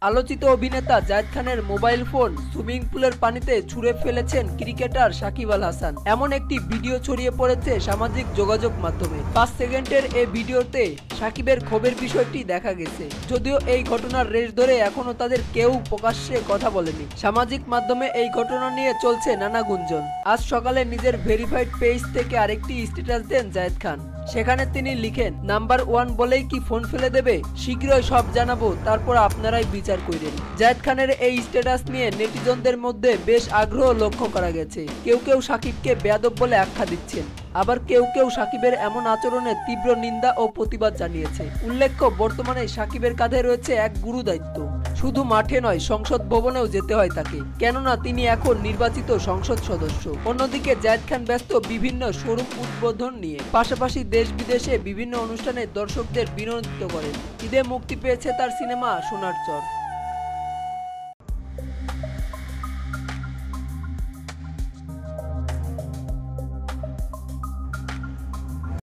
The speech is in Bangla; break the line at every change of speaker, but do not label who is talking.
আলোচিত অভিনেতা জায়েদ খানের মোবাইল ফোন সুইমিং পুলের পানিতে ছুঁড়ে ফেলেছেন ক্রিকেটার সাকিব আল হাসান। এমন একটি ভিডিও ছড়িয়ে পড়েছে সামাজিক যোগাযোগ মাধ্যমে। 5 সেকেন্ডের এই ভিডিওতে সাকিবের ক্ষোভের বিষয়টি দেখা গেছে। যদিও এই ঘটনার রেশ ধরে এখনো তাদের কেউ প্রকাশ্যে কথা বলেনি। সামাজিক মাধ্যমে এই ঘটনা নিয়ে চলছে নানা গুঞ্জন। আজ সকালে নিজের ভেরিফাইড পেজ থেকে আরেকটি স্ট্যাটাস দেন জায়েদ খান। সেখানে তিনি লিখেন, নাম্বার 1 বলেই কি ফোন ফেলে দেবে? শীঘ্রই সব জানাবো, তারপর আপনারাই বিচার করেন। জায়েদ খানের এই স্ট্যাটাস নিয়ে নেটিজনদের মধ্যে বেশ আগ্রহ লক্ষ্য করা গেছে। কেউ কেউ সাকিবকে বেয়াদব বলে আখ্যা দিচ্ছেন, আবার কেউ কেউ সাকিবের এমন আচরণের তীব্র নিন্দা ও প্রতিবাদ জানিয়েছে। উল্লেখ্য, বর্তমানে সাকিবের কাঁধে রয়েছে এক গুরু দায়িত্ব। শুধু মাঠে নয়, সংসদ ভবনেও যেতে হয় তাকে, কেননা তিনি এখন নির্বাচিত সংসদ সদস্য। অন্যদিকে জায়েদ খান ব্যস্ত বিভিন্ন শোরুম উদ্বোধন নিয়ে, পাশাপাশি দেশ বিদেশে বিভিন্ন অনুষ্ঠানে দর্শকদের বিনোদিত করেন। ঈদে মুক্তি পেয়েছে তার সিনেমা সোনার চর।